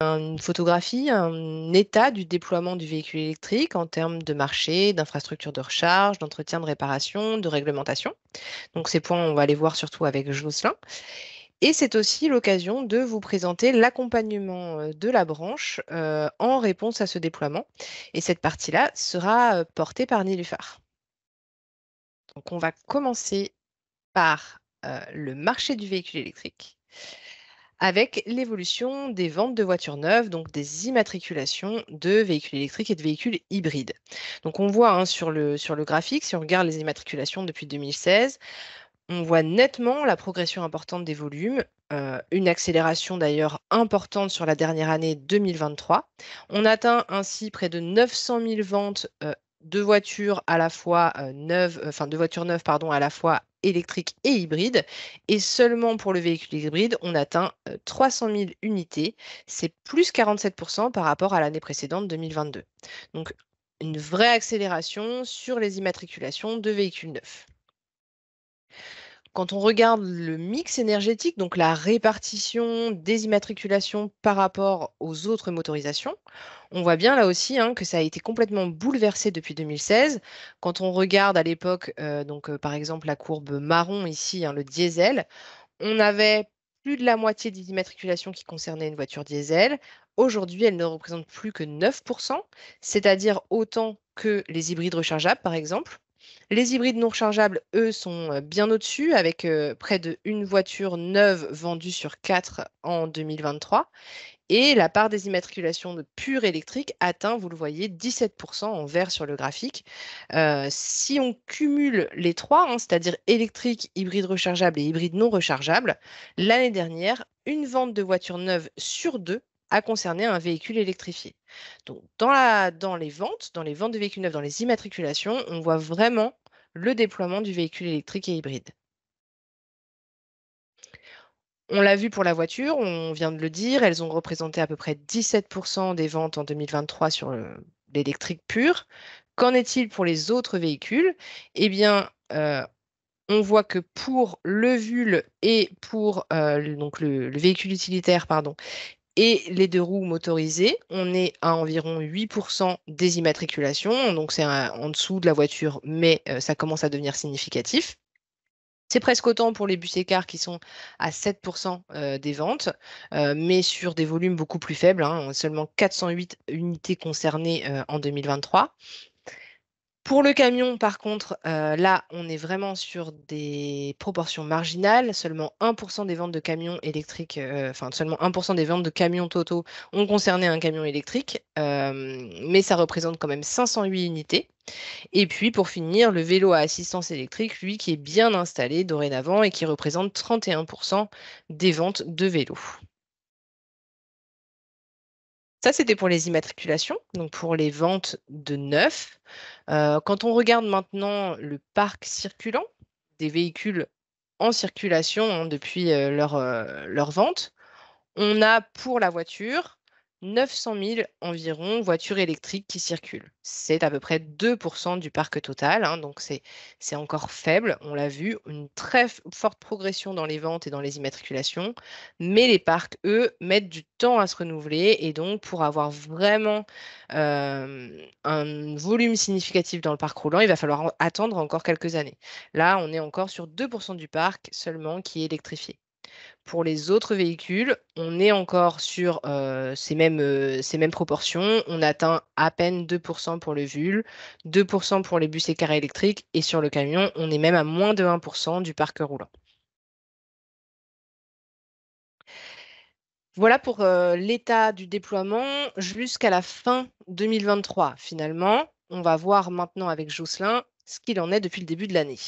Une photographie, un état du déploiement du véhicule électrique en termes de marché, d'infrastructures de recharge, d'entretien, de réparation, de réglementation. Donc ces points, on va les voir surtout avec Jocelyn. Et c'est aussi l'occasion de vous présenter l'accompagnement de la branche en réponse à ce déploiement. Et cette partie-là sera portée par Nilufar. Donc on va commencer par le marché du véhicule électrique avec l'évolution des ventes de voitures neuves, donc des immatriculations de véhicules électriques et de véhicules hybrides. Donc on voit sur le graphique, si on regarde les immatriculations depuis 2016, on voit nettement la progression importante des volumes, une accélération d'ailleurs importante sur la dernière année 2023. On atteint ainsi près de 900 000 ventes de voitures à la fois neuves, enfin de voitures neuves pardon, à la fois électriques et hybrides. Et seulement pour le véhicule hybride, on atteint 300 000 unités. C'est plus 47% par rapport à l'année précédente 2022. Donc une vraie accélération sur les immatriculations de véhicules neufs. Quand on regarde le mix énergétique, donc la répartition des immatriculations par rapport aux autres motorisations, on voit bien là aussi que ça a été complètement bouleversé depuis 2016. Quand on regarde à l'époque, par exemple la courbe marron ici, le diesel, on avait plus de la moitié des immatriculations qui concernaient une voiture diesel. Aujourd'hui, elle ne représente plus que 9%, c'est-à-dire autant que les hybrides rechargeables, par exemple. Les hybrides non rechargeables, eux, sont bien au-dessus, avec près de une voiture neuve vendue sur 4 en 2023. Et la part des immatriculations de pure électrique atteint, vous le voyez, 17% en vert sur le graphique. Si on cumule les trois, c'est-à-dire électrique, hybride rechargeable et hybride non rechargeable, l'année dernière, une vente de voiture neuve sur deux a concerné un véhicule électrifié. Donc, dans les ventes de véhicules neufs, dans les immatriculations, on voit vraiment le déploiement du véhicule électrique et hybride. On l'a vu pour la voiture, on vient de le dire, elles ont représenté à peu près 17% des ventes en 2023 sur l'électrique pur. Qu'en est-il pour les autres véhicules? Eh bien, on voit que pour le VUL et pour donc le véhicule utilitaire, pardon, et les deux roues motorisées, on est à environ 8% des immatriculations. Donc c'est en dessous de la voiture, mais ça commence à devenir significatif. C'est presque autant pour les bus écarts qui sont à 7% des ventes, mais sur des volumes beaucoup plus faibles, seulement 408 unités concernées en 2023. Pour le camion, par contre, là, on est vraiment sur des proportions marginales. Seulement 1% des ventes de camions électriques, enfin seulement 1% des ventes de camions totaux ont concerné un camion électrique, mais ça représente quand même 508 unités. Et puis, pour finir, le vélo à assistance électrique, lui, qui est bien installé dorénavant et qui représente 31% des ventes de vélos. Ça, c'était pour les immatriculations, donc pour les ventes de neuf. Quand on regarde maintenant le parc circulant des véhicules en circulation depuis leur vente, on a pour la voiture 900 000 environ voitures électriques qui circulent. C'est à peu près 2% du parc total, donc c'est encore faible. On l'a vu, une très forte progression dans les ventes et dans les immatriculations, mais les parcs, eux, mettent du temps à se renouveler et donc pour avoir vraiment un volume significatif dans le parc roulant, il va falloir attendre encore quelques années. Là, on est encore sur 2% du parc seulement qui est électrifié. Pour les autres véhicules, on est encore sur ces mêmes proportions. On atteint à peine 2% pour le VUL, 2% pour les bus et cars électriques, et sur le camion, on est même à moins de 1% du parc roulant. Voilà pour l'état du déploiement jusqu'à la fin 2023. Finalement, on va voir maintenant avec Jocelyn ce qu'il en est depuis le début de l'année.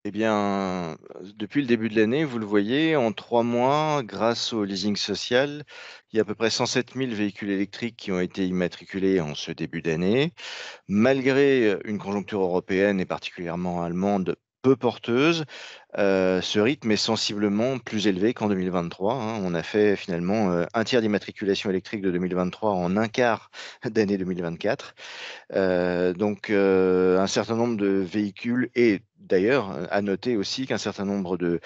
Eh bien, depuis le début de l'année, vous le voyez, en 3 mois, grâce au leasing social, il y a à peu près 107 000 véhicules électriques qui ont été immatriculés en ce début d'année. Malgré une conjoncture européenne et particulièrement allemande peu porteuse, ce rythme est sensiblement plus élevé qu'en 2023, hein. On a fait finalement, un tiers d'immatriculation électrique de 2023 en un quart d'année 2024. Un certain nombre de véhicules et d'ailleurs, à noter aussi qu'un certain nombre de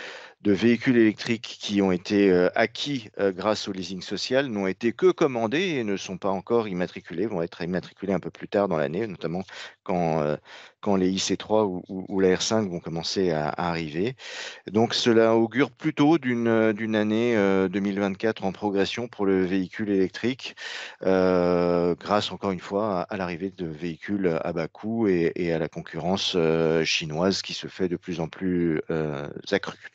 de véhicules électriques qui ont été acquis grâce au leasing social n'ont été que commandés et ne sont pas encore immatriculés, vont être immatriculés un peu plus tard dans l'année, notamment quand les IC3 ou la R5 vont commencer à arriver. Donc cela augure plutôt d'une année 2024 en progression pour le véhicule électrique, grâce encore une fois à l'arrivée de véhicules à bas coût et à la concurrence chinoise qui se fait de plus en plus accrue.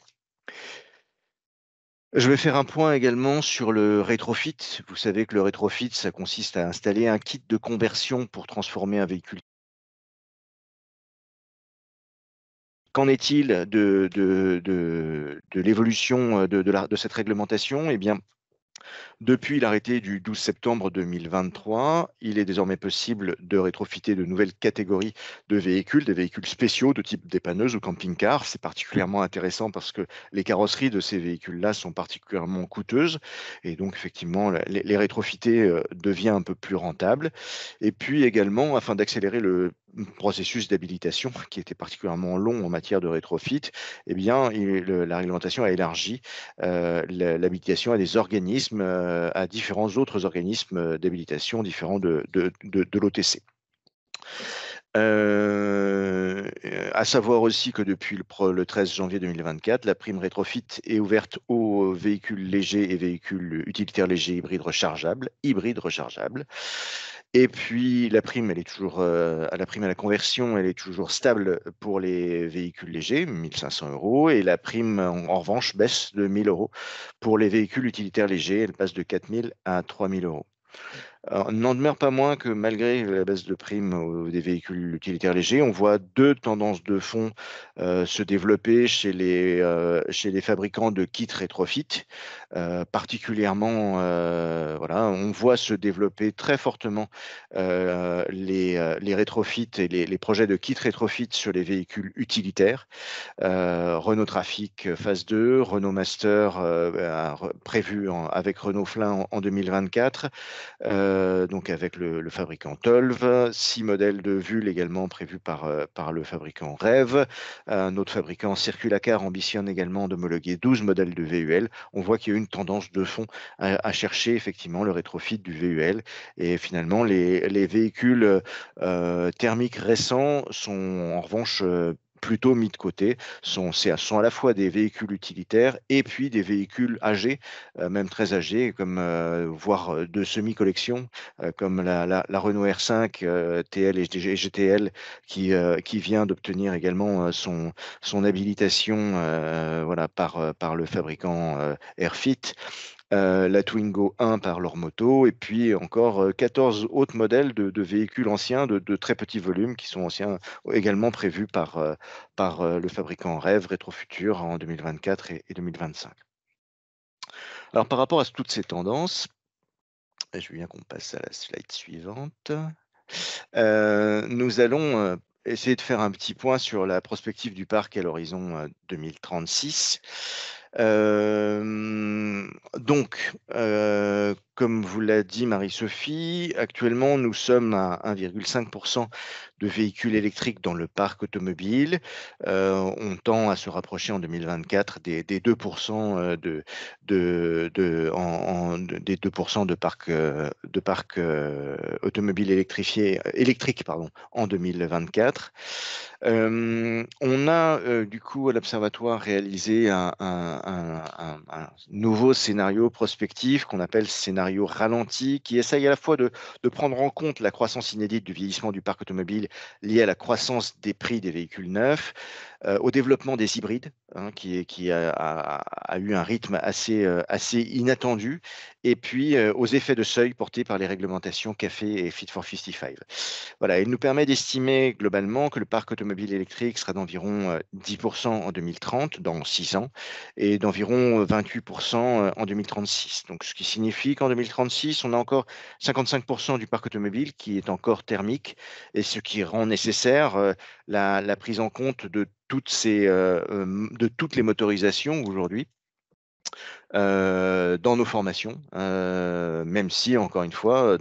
Je vais faire un point également sur le rétrofit. Vous savez que le rétrofit, ça consiste à installer un kit de conversion pour transformer un véhicule. Qu'en est-il de l'évolution de cette réglementation? Eh bien, depuis l'arrêté du 12 septembre 2023, il est désormais possible de rétrofiter de nouvelles catégories de véhicules, des véhicules spéciaux de type dépanneuse ou camping-car. C'est particulièrement intéressant parce que les carrosseries de ces véhicules-là sont particulièrement coûteuses et donc effectivement les rétrofiter devient un peu plus rentable. Et puis également, afin d'accélérer le processus d'habilitation qui était particulièrement long en matière de rétrofit, eh bien, la réglementation a élargi l'habilitation à des organismes, à différents autres organismes d'habilitation différents de l'OTC. À savoir aussi que depuis le 13 janvier 2024, la prime rétrofit est ouverte aux véhicules légers et véhicules utilitaires légers hybrides rechargeables. Et puis la prime, elle est toujours à la prime à la conversion, elle est toujours stable pour les véhicules légers, 1 500 €, et la prime en revanche baisse de 1 000 € pour les véhicules utilitaires légers, elle passe de 4 000 à 3 000 €. Alors, n'en demeure pas moins que malgré la baisse de prime des véhicules utilitaires légers, on voit deux tendances de fond se développer chez les fabricants de kits rétrofit. Particulièrement, voilà, on voit se développer très fortement les rétrofits et les projets de kits rétrofit sur les véhicules utilitaires. Renault Trafic phase 2, Renault Master prévu avec Renault Flying en 2024, donc avec le fabricant Tolv, 6 modèles de Vul également prévus par le fabricant REV. Un autre fabricant Circulacar ambitionne également d'homologuer 12 modèles de VUL. On voit qu'il y a une tendance de fond à chercher effectivement le rétrofit du VUL, et finalement les véhicules thermiques récents sont en revanche plutôt mis de côté, sont à la fois des véhicules utilitaires et puis des véhicules âgés, même très âgés, comme voire de semi-collection, comme la Renault R5 TL et GTL qui vient d'obtenir également son habilitation voilà, par le fabricant Airfit. La Twingo 1 par leur moto, et puis encore 14 autres modèles de véhicules anciens de très petits volumes qui sont anciens, également prévus par le fabricant REV, Rétrofutur en 2024 et 2025. Alors par rapport à toutes ces tendances, je veux bien qu'on passe à la slide suivante. Nous allons essayer de faire un petit point sur la prospective du parc à l'horizon 2036. Donc, comme vous l'a dit Marie-Sophie, actuellement nous sommes à 1,5% de véhicules électriques dans le parc automobile. On tend à se rapprocher en 2024 des 2% des 2% de parc automobile électrique en 2024. On a du coup à l'Observatoire réalisé un nouveau scénario prospectif qu'on appelle scénario ralenti, qui essaye à la fois de prendre en compte la croissance inédite du vieillissement du parc automobile liée à la croissance des prix des véhicules neufs, au développement des hybrides, hein, qui a eu un rythme assez inattendu, et puis aux effets de seuil portés par les réglementations CAFE et Fit for 55. Voilà, il nous permet d'estimer globalement que le parc automobile électrique sera d'environ 10% en 2030, dans 6 ans, et d'environ 28% en 2036. Donc, ce qui signifie qu'en 2036, on a encore 55% du parc automobile qui est encore thermique, et ce qui rend nécessaire la prise en compte de toutes les motorisations aujourd'hui dans nos formations, même si, encore une fois,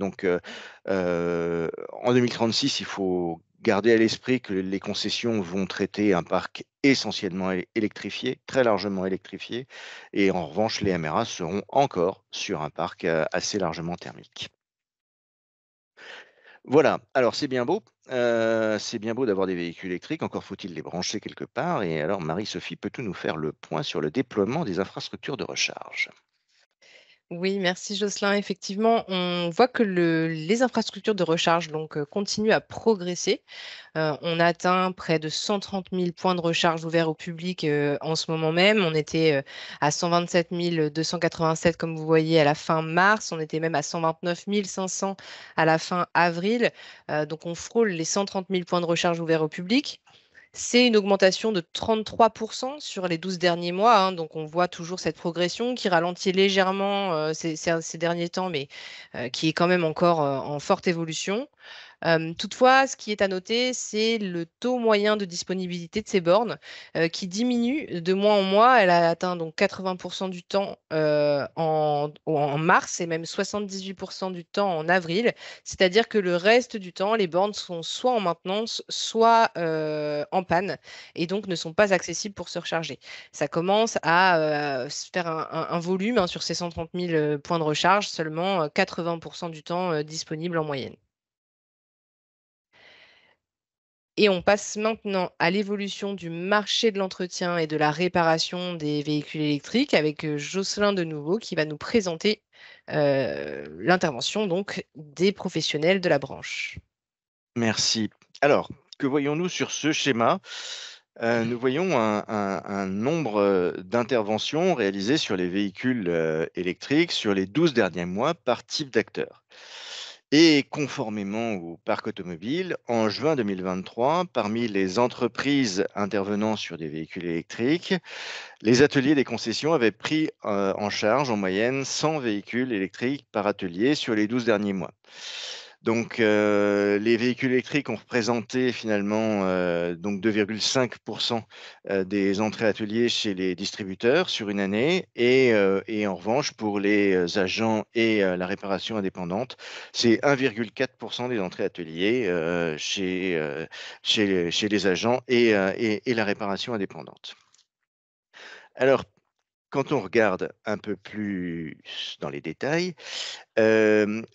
en 2036, il faut garder à l'esprit que les concessions vont traiter un parc essentiellement électrifiés, très largement électrifiés. Et en revanche, les MRA seront encore sur un parc assez largement thermique. Voilà, alors c'est bien beau d'avoir des véhicules électriques, encore faut-il les brancher quelque part. Et alors Marie-Sophie, peux-tu nous faire le point sur le déploiement des infrastructures de recharge? Oui, merci Jocelyn. Effectivement, on voit que les infrastructures de recharge continuent à progresser. On atteint près de 130 000 points de recharge ouverts au public en ce moment même. On était à 127 287, comme vous voyez, à la fin mars. On était même à 129 500 à la fin avril. Donc on frôle les 130 000 points de recharge ouverts au public. C'est une augmentation de 33% sur les 12 derniers mois, hein, donc on voit toujours cette progression qui ralentit légèrement ces derniers temps, mais qui est quand même encore en forte évolution. Toutefois, ce qui est à noter, c'est le taux moyen de disponibilité de ces bornes qui diminue de mois en mois. Elle a atteint donc 80% du temps en mars et même 78% du temps en avril. C'est-à-dire que le reste du temps, les bornes sont soit en maintenance, soit en panne et donc ne sont pas accessibles pour se recharger. Ça commence à se faire un volume, hein, sur ces 130 000 points de recharge, seulement 80% du temps disponible en moyenne. Et on passe maintenant à l'évolution du marché de l'entretien et de la réparation des véhicules électriques avec Jocelyn de nouveau qui va nous présenter l'intervention donc des professionnels de la branche. Merci. Alors, que voyons-nous sur ce schéma? Nous voyons un nombre d'interventions réalisées sur les véhicules électriques sur les 12 derniers mois par type d'acteur. Et conformément au parc automobile, en juin 2023, parmi les entreprises intervenant sur des véhicules électriques, les ateliers des concessions avaient pris en charge en moyenne 100 véhicules électriques par atelier sur les 12 derniers mois. Donc, les véhicules électriques ont représenté finalement donc 2,5% des entrées ateliers chez les distributeurs sur une année. Et en revanche, pour les agents et la réparation indépendante, c'est 1,4% des entrées ateliers chez les agents et la réparation indépendante. Alors, quand on regarde un peu plus dans les détails,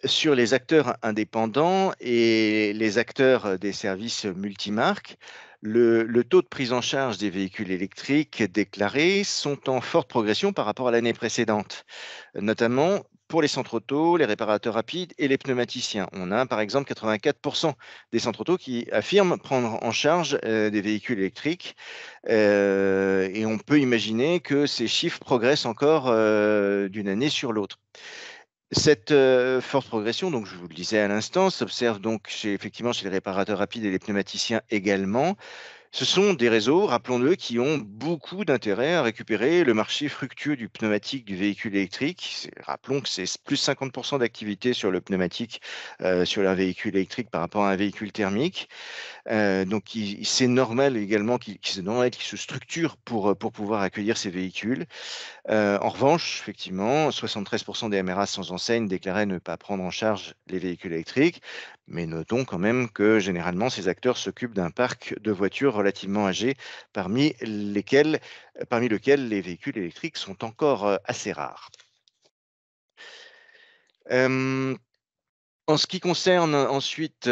sur les acteurs indépendants et les acteurs des services multimarques, le taux de prise en charge des véhicules électriques déclarés sont en forte progression par rapport à l'année précédente, notamment pour les centres auto, les réparateurs rapides et les pneumaticiens. On a par exemple 84% des centres auto qui affirment prendre en charge des véhicules électriques, et on peut imaginer que ces chiffres progressent encore d'une année sur l'autre. Cette forte progression, donc je vous le disais à l'instant, s'observe donc effectivement chez les réparateurs rapides et les pneumaticiens également. Ce sont des réseaux, rappelons-le, qui ont beaucoup d'intérêt à récupérer le marché fructueux du pneumatique du véhicule électrique. Rappelons que c'est plus 50% d'activité sur le pneumatique sur un véhicule électrique par rapport à un véhicule thermique. Donc c'est normal également qu'ils se structurent pour pouvoir accueillir ces véhicules. En revanche, effectivement, 73% des MRA sans enseigne déclaraient ne pas prendre en charge les véhicules électriques, mais notons quand même que généralement ces acteurs s'occupent d'un parc de voitures relativement âgées, parmi lesquels les véhicules électriques sont encore assez rares. Hem, En ce qui concerne ensuite, en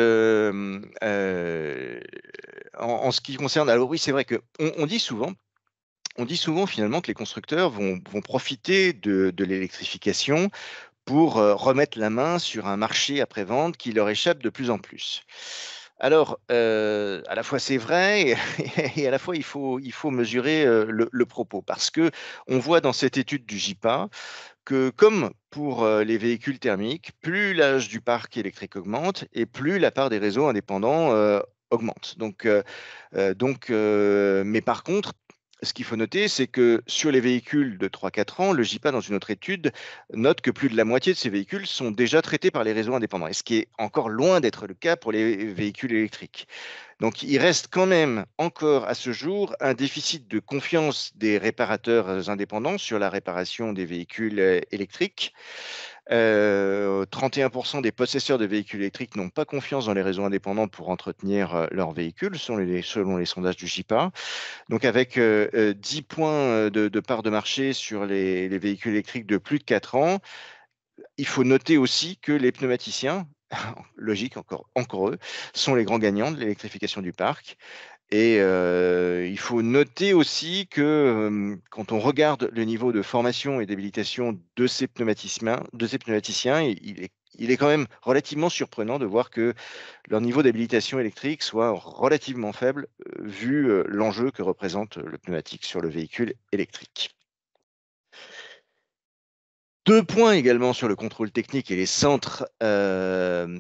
ce qui concerne, alors oui, c'est vrai qu'on on dit souvent finalement que les constructeurs vont profiter de l'électrification pour remettre la main sur un marché après-vente qui leur échappe de plus en plus. Alors, à la fois c'est vrai et à la fois il faut mesurer le propos. Parce que on voit dans cette étude du JIPA que comme pour les véhicules thermiques, plus l'âge du parc électrique augmente et plus la part des réseaux indépendants augmente. Mais par contre, ce qu'il faut noter, c'est que sur les véhicules de 3 4 ans, le JIPA, dans une autre étude, note que plus de la moitié de ces véhicules sont déjà traités par les réseaux indépendants, et ce qui est encore loin d'être le cas pour les véhicules électriques. Donc il reste quand même encore à ce jour un déficit de confiance des réparateurs indépendants sur la réparation des véhicules électriques. 31% des possesseurs de véhicules électriques n'ont pas confiance dans les réseaux indépendants pour entretenir leur véhicule, selon les sondages du JIPA. Donc avec 10 points de part de marché sur les véhicules électriques de plus de 4 ans, il faut noter aussi que les pneumaticiens, logique encore eux, sont les grands gagnants de l'électrification du parc. Et il faut noter aussi que quand on regarde le niveau de formation et d'habilitation de ces pneumaticiens, il est quand même relativement surprenant de voir que leur niveau d'habilitation électrique soit relativement faible vu l'enjeu que représente le pneumatique sur le véhicule électrique. 2 points également sur le contrôle technique et les centres, de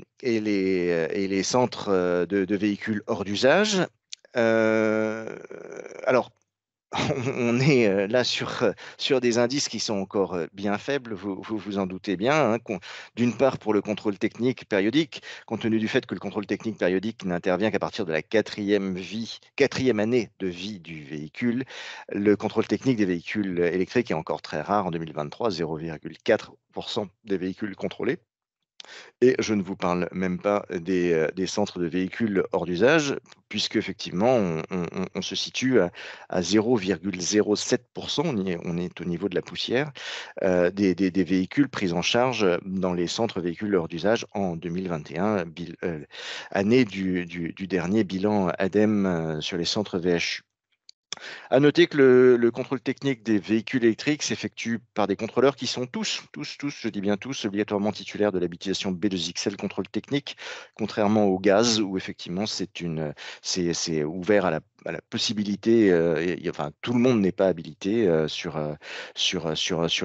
véhicules hors d'usage. Alors, on est là sur des indices qui sont encore bien faibles, vous en doutez bien, hein, d'une part pour le contrôle technique périodique, compte tenu du fait que le contrôle technique périodique n'intervient qu'à partir de la quatrième année de vie du véhicule. Le contrôle technique des véhicules électriques est encore très rare en 2023, 0,4% des véhicules contrôlés. Et je ne vous parle même pas des centres de véhicules hors d'usage, puisque effectivement, on se situe à 0,07%, on est au niveau de la poussière, des véhicules pris en charge dans les centres véhicules hors d'usage en 2021, année du dernier bilan ADEME sur les centres VHU. À noter que le contrôle technique des véhicules électriques s'effectue par des contrôleurs qui sont tous, je dis bien tous, obligatoirement titulaires de l'habilitation B2XL contrôle technique, contrairement au gaz où effectivement c'est ouvert à la possibilité, enfin tout le monde n'est pas habilité sur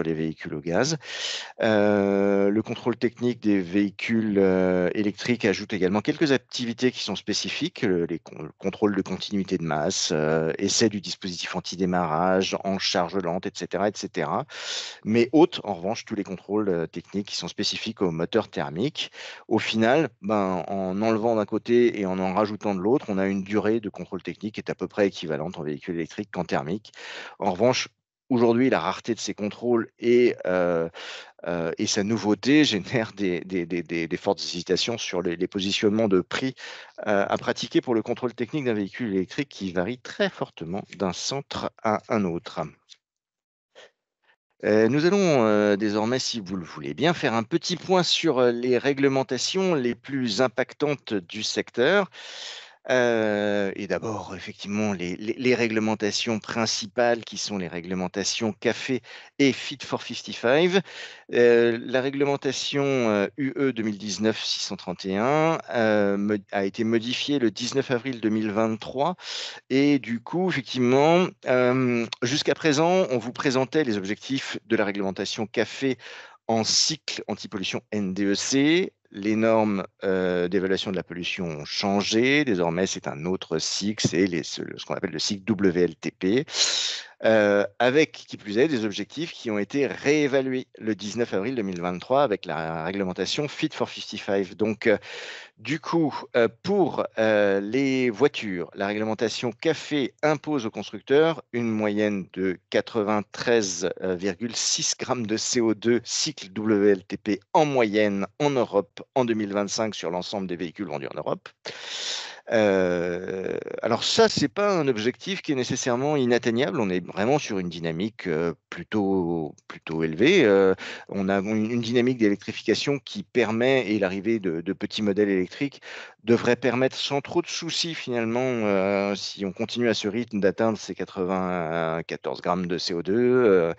les véhicules au gaz. Le contrôle technique des véhicules électriques ajoute également quelques activités qui sont spécifiques, le contrôle de continuité de masse, essai du dispositif anti-démarrage, en charge lente, etc., etc. Mais ôte, en revanche, tous les contrôles techniques qui sont spécifiques au moteur thermique. Au final, en enlevant d'un côté et en rajoutant de l'autre, on a une durée de contrôle technique qui est à peu près équivalente en véhicule électrique qu'en thermique. En revanche, aujourd'hui, la rareté de ces contrôles et sa nouveauté génère des fortes hésitations sur les positionnements de prix à pratiquer pour le contrôle technique d'un véhicule électrique qui varie très fortement d'un centre à un autre. Nous allons désormais, si vous le voulez bien, faire un petit point sur les réglementations les plus impactantes du secteur. Et d'abord, effectivement, les réglementations principales qui sont les réglementations CAFE et Fit for 55. La réglementation UE 2019-631 a été modifiée le 19 avril 2023 et du coup, effectivement, jusqu'à présent, on vous présentait les objectifs de la réglementation CAFE en cycle anti-pollution NDEC. Les normes d'évaluation de la pollution ont changé. Désormais, c'est un autre cycle, c'est ce qu'on appelle le cycle WLTP, avec, qui plus est, des objectifs qui ont été réévalués le 19 avril 2023 avec la réglementation Fit for 55. Donc, du coup, pour les voitures, la réglementation CAFE impose aux constructeurs une moyenne de 93,6 grammes de CO2 cycle WLTP en moyenne en Europe en 2025 sur l'ensemble des véhicules vendus en Europe. Alors ça, c'est pas un objectif qui est nécessairement inatteignable. On est vraiment sur une dynamique plutôt élevée. On a une dynamique d'électrification qui permet, et l'arrivée de petits modèles électriques devrait permettre sans trop de soucis finalement, si on continue à ce rythme, d'atteindre ces 94 grammes de CO2.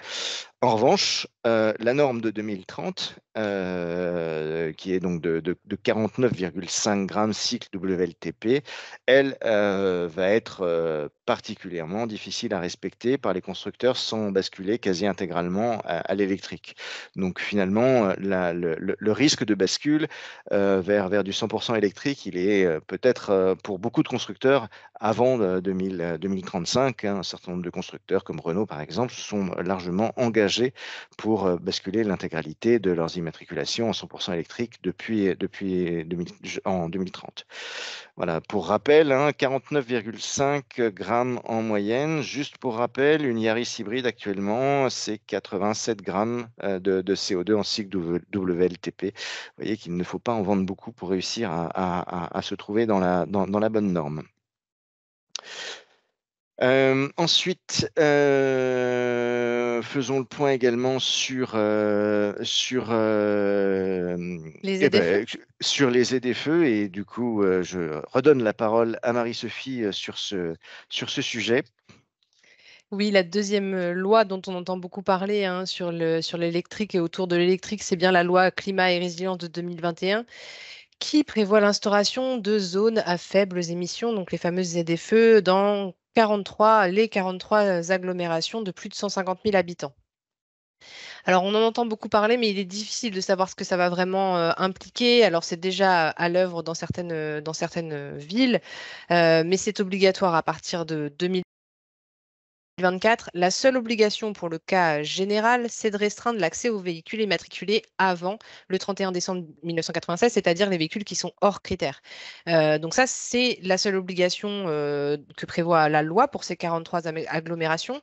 En revanche, la norme de 2030, qui est donc de 49,5 grammes cycle WLTP, elle va être particulièrement difficile à respecter par les constructeurs sans basculer quasi intégralement à l'électrique. Donc finalement, le risque de bascule vers du 100% électrique, il est peut-être pour beaucoup de constructeurs avant 2035. Un certain nombre de constructeurs comme Renault par exemple se sont largement engagés pour basculer l'intégralité de leurs immatriculations en 100% électrique en 2030. Voilà, pour rappel, 49,5 grammes en moyenne. Juste pour rappel, une Yaris hybride actuellement, c'est 87 grammes de CO2 en cycle WLTP. Vous voyez qu'il ne faut pas en vendre beaucoup pour réussir à se trouver dans la bonne norme. Ensuite, faisons le point également sur Les ZFE? Sur les ZFE, et du coup, je redonne la parole à Marie-Sophie sur ce sujet. Oui, la deuxième loi dont on entend beaucoup parler sur l'électrique et autour de l'électrique, c'est bien la loi climat et résilience de 2021 qui prévoit l'instauration de zones à faibles émissions, donc les fameuses ZFE, dans les 43 agglomérations de plus de 150 000 habitants. Alors, on en entend beaucoup parler, mais il est difficile de savoir ce que ça va vraiment impliquer. Alors, c'est déjà à l'œuvre dans certaines villes, mais c'est obligatoire à partir de 2024. La seule obligation pour le cas général, c'est de restreindre l'accès aux véhicules immatriculés avant le 31 décembre 1996, c'est-à-dire les véhicules qui sont hors critères. Donc ça, c'est la seule obligation que prévoit la loi pour ces 43 agglomérations.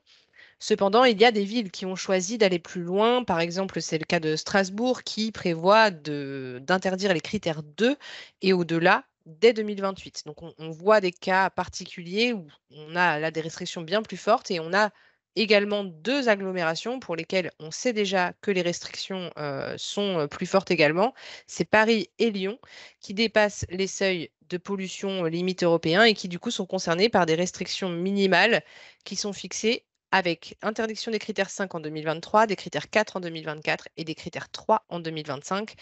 Cependant, il y a des villes qui ont choisi d'aller plus loin. Par exemple, c'est le cas de Strasbourg qui prévoit d'interdire les critères 2 et au-delà dès 2028. Donc, on voit des cas particuliers où on a là des restrictions bien plus fortes et on a également deux agglomérations pour lesquelles on sait déjà que les restrictions sont plus fortes également. C'est Paris et Lyon qui dépassent les seuils de pollution limite européens et qui du coup sont concernés par des restrictions minimales qui sont fixées avec interdiction des critères 5 en 2023, des critères 4 en 2024 et des critères 3 en 2025.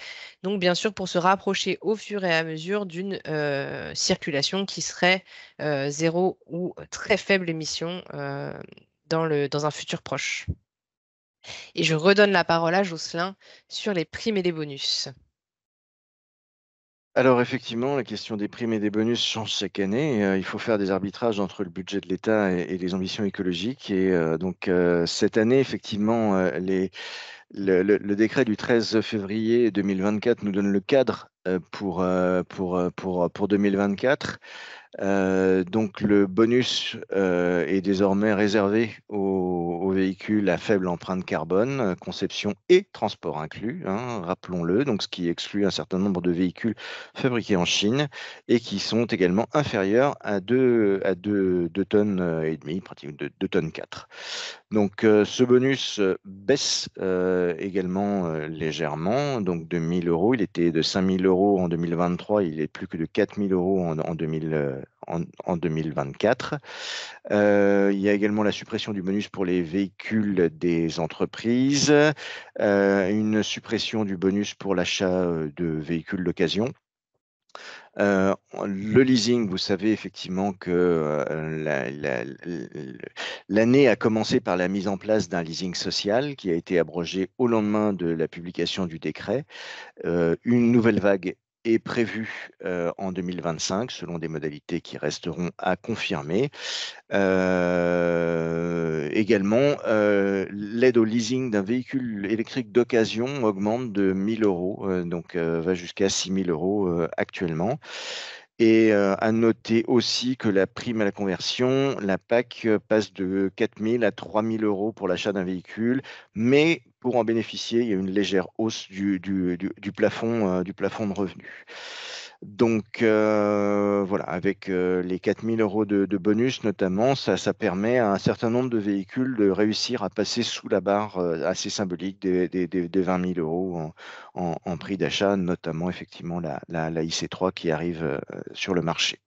Donc, bien sûr, pour se rapprocher au fur et à mesure d'une circulation qui serait zéro ou très faible émission dans un futur proche. Et je redonne la parole à Jocelyn sur les primes et les bonus. Alors effectivement, la question des primes et des bonus change chaque année. Il faut faire des arbitrages entre le budget de l'État et les ambitions écologiques. Et donc cette année, effectivement, le décret du 13 février 2024 nous donne le cadre pour 2024. Donc le bonus est désormais réservé aux véhicules à faible empreinte carbone, conception et transport inclus, rappelons-le, donc ce qui exclut un certain nombre de véhicules fabriqués en Chine et qui sont également inférieurs à 2 tonnes et demie, pratiquement 2 tonnes 4. Donc ce bonus baisse également légèrement, donc de 1 000 euros. Il était de 5 000 euros en 2023, il est plus que de 4 000 euros en 2024. Il y a également la suppression du bonus pour les véhicules des entreprises, une suppression du bonus pour l'achat de véhicules d'occasion. Le leasing, vous savez effectivement que l'année a commencé par la mise en place d'un leasing social qui a été abrogé au lendemain de la publication du décret. Une nouvelle vague est prévue en 2025 selon des modalités qui resteront à confirmer. Également, l'aide au leasing d'un véhicule électrique d'occasion augmente de 1 000 euros, donc va jusqu'à 6 000 euros actuellement. Et à noter aussi que la prime à la conversion, la PAC passe de 4 000 à 3 000 euros pour l'achat d'un véhicule, mais pour en bénéficier, il y a une légère hausse du plafond de revenus. Donc voilà, avec les 4 000 euros de bonus notamment, ça permet à un certain nombre de véhicules de réussir à passer sous la barre assez symbolique des 20 000 euros en prix d'achat, notamment effectivement la IC3 qui arrive sur le marché.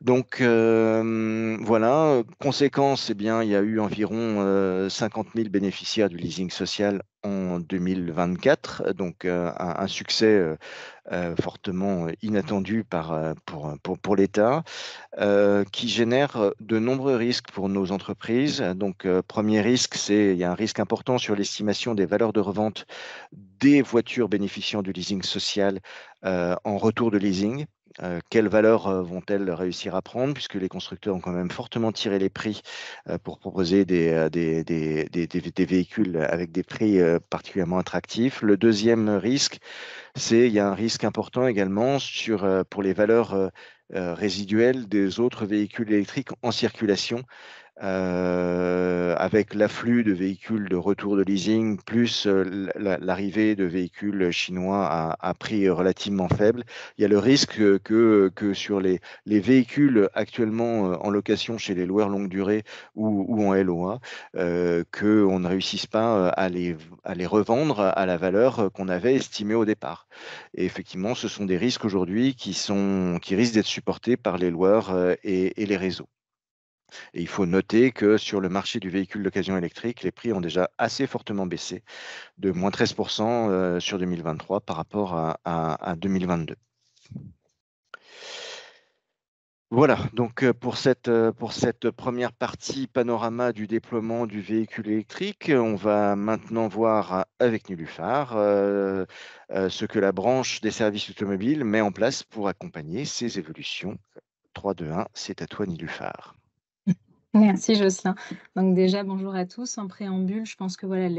Donc voilà, conséquence, eh bien, il y a eu environ 50 000 bénéficiaires du leasing social en 2024, donc un succès fortement inattendu pour l'État, qui génère de nombreux risques pour nos entreprises. Donc premier risque, il y a un risque important sur l'estimation des valeurs de revente des voitures bénéficiant du leasing social en retour de leasing. Quelles valeurs vont-elles réussir à prendre, puisque les constructeurs ont quand même fortement tiré les prix pour proposer des véhicules avec des prix particulièrement attractifs. Le deuxième risque, il y a un risque important également pour les valeurs résiduelles des autres véhicules électriques en circulation, avec l'afflux de véhicules de retour de leasing, plus l'arrivée de véhicules chinois à prix relativement faible. Il y a le risque que sur les véhicules actuellement en location chez les loueurs longue durée ou en LOA, qu'on ne réussisse pas à les revendre à la valeur qu'on avait estimée au départ. Et effectivement, ce sont des risques aujourd'hui qui risquent d'être supportés par les loueurs et les réseaux. Et il faut noter que sur le marché du véhicule d'occasion électrique, les prix ont déjà assez fortement baissé, de moins 13% sur 2023 par rapport à 2022. Voilà, donc pour cette première partie panorama du déploiement du véhicule électrique, on va maintenant voir avec Niluffar ce que la branche des services automobiles met en place pour accompagner ces évolutions. 3, 2, 1, c'est à toi Niluffar. Merci Jocelyn. Donc déjà, bonjour à tous. En préambule, je pense que voilà,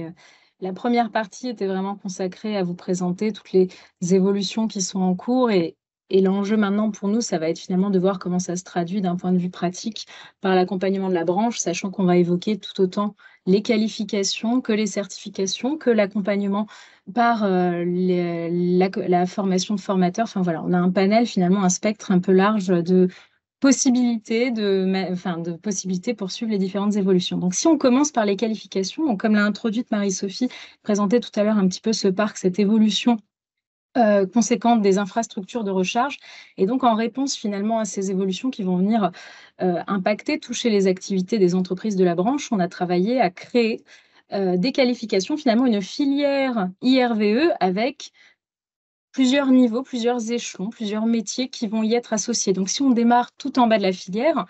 la première partie était vraiment consacrée à vous présenter toutes les évolutions qui sont en cours et l'enjeu maintenant pour nous, ça va être finalement de voir comment ça se traduit d'un point de vue pratique par l'accompagnement de la branche, sachant qu'on va évoquer tout autant les qualifications que les certifications, que l'accompagnement par la formation de formateurs. Enfin voilà, on a un panel finalement, un spectre un peu large de de possibilités pour suivre les différentes évolutions. Donc, si on commence par les qualifications, donc, comme l'a introduite Marie-Sophie, présentait tout à l'heure un petit peu ce parc, cette évolution conséquente des infrastructures de recharge. Et donc, en réponse finalement à ces évolutions qui vont venir impacter, toucher les activités des entreprises de la branche, on a travaillé à créer des qualifications, finalement une filière IRVE avec plusieurs niveaux, plusieurs échelons, plusieurs métiers qui vont y être associés. Donc, si on démarre tout en bas de la filière,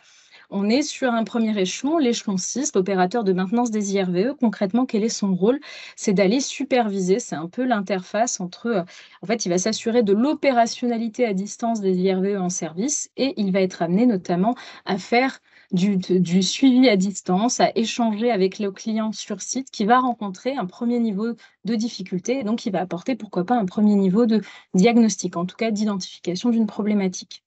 on est sur un premier échelon, l'échelon 6, l'opérateur de maintenance des IRVE. Concrètement, quel est son rôle? C'est d'aller superviser, c'est un peu l'interface entre... En fait, il va s'assurer de l'opérationnalité à distance des IRVE en service et il va être amené notamment à faire du suivi à distance, à échanger avec le client sur site qui va rencontrer un premier niveau de difficulté et donc il va apporter pourquoi pas un premier niveau de diagnostic, en tout cas d'identification d'une problématique.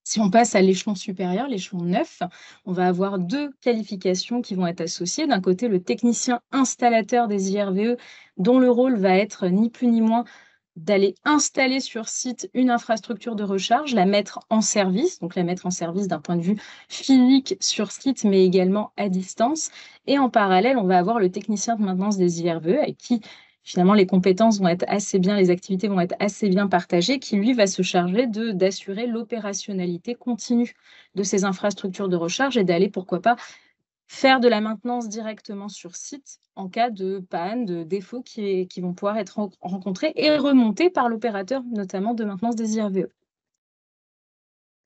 Si on passe à l'échelon supérieur, l'échelon 9, on va avoir deux qualifications qui vont être associées. D'un côté, le technicien installateur des IRVE, dont le rôle va être ni plus ni moins d'aller installer sur site une infrastructure de recharge, la mettre en service, donc la mettre en service d'un point de vue physique sur site, mais également à distance. Et en parallèle, on va avoir le technicien de maintenance des IRVE avec qui finalement les compétences vont être assez bien, les activités vont être assez bien partagées, qui lui va se charger d'assurer l'opérationnalité continue de ces infrastructures de recharge et d'aller, pourquoi pas, faire de la maintenance directement sur site en cas de panne, de défauts qui vont pouvoir être rencontrés et remontés par l'opérateur, notamment de maintenance des IRVE.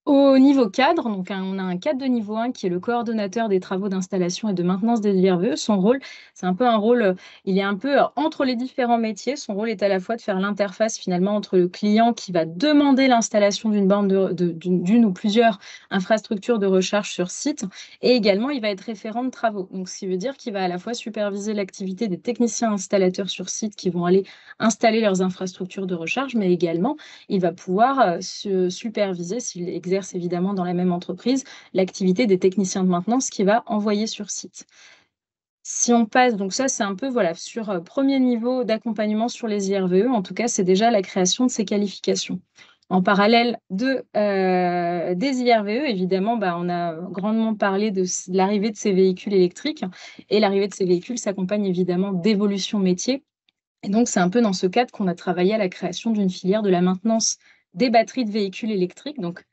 Au niveau cadre, donc on a un cadre de niveau 1 qui est le coordonnateur des travaux d'installation et de maintenance des IRVE. Son rôle, c'est un peu un rôle, il est un peu entre les différents métiers. Son rôle est à la fois de faire l'interface finalement entre le client qui va demander l'installation d'une borne d'une ou plusieurs infrastructures de recharge sur site et également il va être référent de travaux. Donc ce qui veut dire qu'il va à la fois superviser l'activité des techniciens installateurs sur site qui vont aller installer leurs infrastructures de recharge, mais également il va pouvoir se superviser s'il exerce évidemment dans la même entreprise l'activité des techniciens de maintenance qu'il va envoyer sur site. Si on passe, donc ça c'est un peu voilà, sur premier niveau d'accompagnement sur les IRVE, en tout cas c'est déjà la création de ces qualifications. En parallèle des IRVE, évidemment, on a grandement parlé de l'arrivée de ces véhicules électriques et l'arrivée de ces véhicules s'accompagne évidemment d'évolutions métiers. Et donc c'est un peu dans ce cadre qu'on a travaillé à la création d'une filière de la maintenance des batteries de véhicules électriques, donc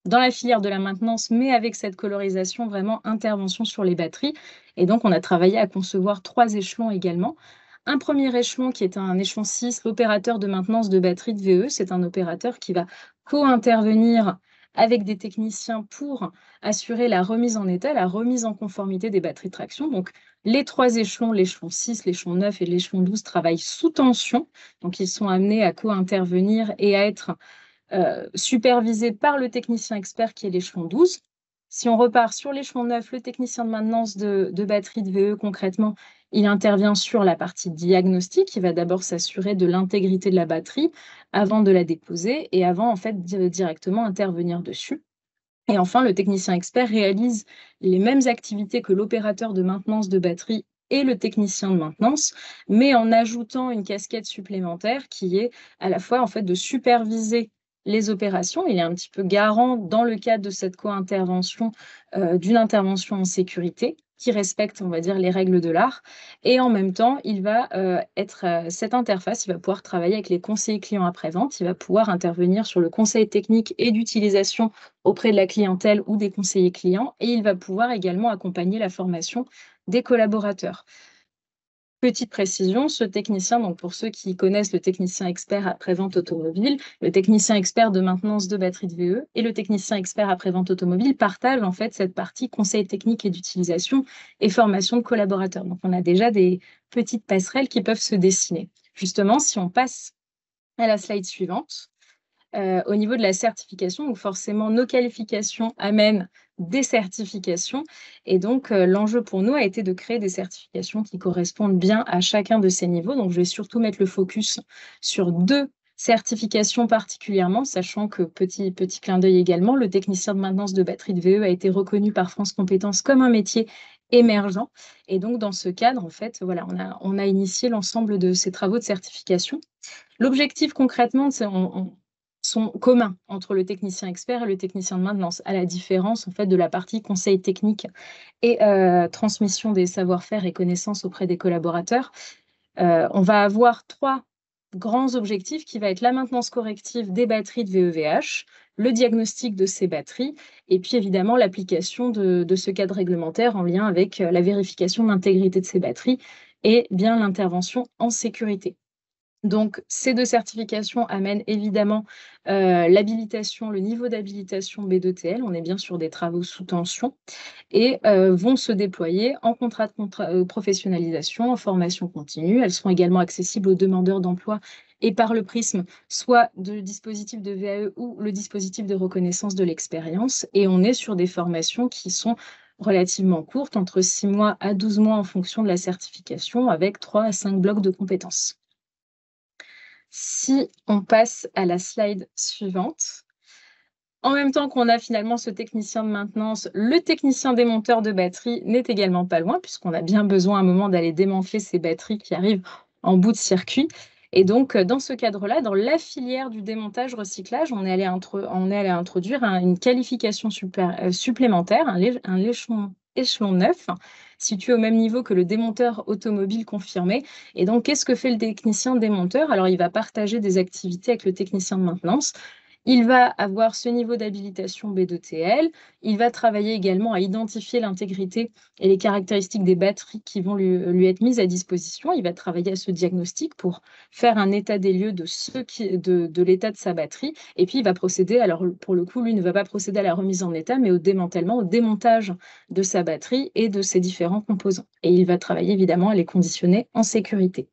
dans la filière de la maintenance, mais avec cette colorisation, vraiment intervention sur les batteries. Et donc, on a travaillé à concevoir 3 échelons également. Un premier échelon qui est un échelon 6, l'opérateur de maintenance de batteries de VE. C'est un opérateur qui va co-intervenir avec des techniciens pour assurer la remise en état, la remise en conformité des batteries de traction. Donc, les 3 échelons, l'échelon 6, l'échelon 9 et l'échelon 12, travaillent sous tension. Donc, ils sont amenés à co-intervenir et à être supervisé par le technicien expert qui est l'échelon 12. Si on repart sur l'échelon 9, le technicien de maintenance de batterie de VE, concrètement, il intervient sur la partie diagnostic. Il va d'abord s'assurer de l'intégrité de la batterie avant de la déposer et avant, en fait, directement intervenir dessus. Et enfin, le technicien expert réalise les mêmes activités que l'opérateur de maintenance de batterie et le technicien de maintenance, mais en ajoutant une casquette supplémentaire qui est à la fois en fait de superviser les opérations. Il est un petit peu garant dans le cadre de cette co-intervention d'une intervention en sécurité qui respecte, on va dire, les règles de l'art. Et en même temps, il va être cette interface, il va pouvoir travailler avec les conseillers clients après-vente, il va pouvoir intervenir sur le conseil technique et d'utilisation auprès de la clientèle ou des conseillers clients, et il va pouvoir également accompagner la formation des collaborateurs. Petite précision, ce technicien, donc pour ceux qui connaissent le technicien expert après-vente automobile, le technicien expert de maintenance de batterie de VE et le technicien expert après-vente automobile partagent en fait cette partie conseil technique et d'utilisation et formation de collaborateurs. Donc on a déjà des petites passerelles qui peuvent se dessiner. Justement, si on passe à la slide suivante, au niveau de la certification, donc forcément, nos qualifications amènent des certifications. Et donc, l'enjeu pour nous a été de créer des certifications qui correspondent bien à chacun de ces niveaux. Donc, je vais surtout mettre le focus sur 2 certifications particulièrement, sachant que, petit clin d'œil également, le technicien de maintenance de batterie de VE a été reconnu par France Compétences comme un métier émergent. Et donc, dans ce cadre, en fait, voilà, on a initié l'ensemble de ces travaux de certification. L'objectif, concrètement, sont communs entre le technicien expert et le technicien de maintenance, à la différence en fait de la partie conseil technique et transmission des savoir-faire et connaissances auprès des collaborateurs. On va avoir 3 grands objectifs qui va être la maintenance corrective des batteries de VEVH, le diagnostic de ces batteries et puis évidemment l'application de ce cadre réglementaire en lien avec la vérification d'intégrité de ces batteries et bien l'intervention en sécurité. Donc, ces 2 certifications amènent évidemment l'habilitation, le niveau d'habilitation B2TL. On est bien sur des travaux sous tension et vont se déployer en contrat de professionnalisation, en formation continue. Elles seront également accessibles aux demandeurs d'emploi et par le prisme, soit du dispositif de VAE ou le dispositif de reconnaissance de l'expérience. Et on est sur des formations qui sont relativement courtes, entre 6 mois à 12 mois en fonction de la certification, avec 3 à 5 blocs de compétences. Si on passe à la slide suivante, en même temps qu'on a finalement ce technicien de maintenance, le technicien démonteur de batterie n'est également pas loin, puisqu'on a bien besoin à un moment d'aller démanteler ces batteries qui arrivent en bout de circuit. Et donc, dans ce cadre-là, dans la filière du démontage-recyclage, on est allé introduire une qualification supplémentaire, un échelon 9, situé au même niveau que le démonteur automobile confirmé. Et donc, qu'est-ce que fait le technicien démonteur? Alors, il va partager des activités avec le technicien de maintenance. Il va avoir ce niveau d'habilitation B2TL. Il va travailler également à identifier l'intégrité et les caractéristiques des batteries qui vont lui être mises à disposition. Il va travailler à ce diagnostic pour faire un état des lieux de l'état de sa batterie. Et puis, il va procéder, alors pour le coup, lui ne va pas procéder à la remise en état, mais au démantèlement, au démontage de sa batterie et de ses différents composants. Et il va travailler évidemment à les conditionner en sécurité.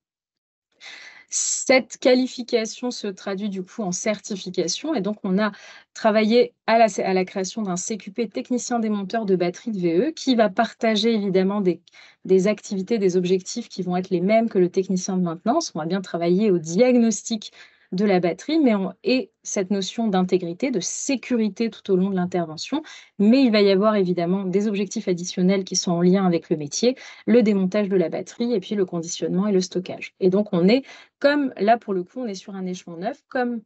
Cette qualification se traduit du coup en certification et donc on a travaillé à la création d'un CQP technicien démonteur de batterie de VE qui va partager évidemment des activités, des objectifs qui vont être les mêmes que le technicien de maintenance. On va bien travailler au diagnostic de la batterie, et cette notion d'intégrité, de sécurité tout au long de l'intervention. Mais il va y avoir évidemment des objectifs additionnels qui sont en lien avec le métier, le démontage de la batterie et puis le conditionnement et le stockage. Et donc on est, comme là pour le coup, on est sur un échelon 9, comme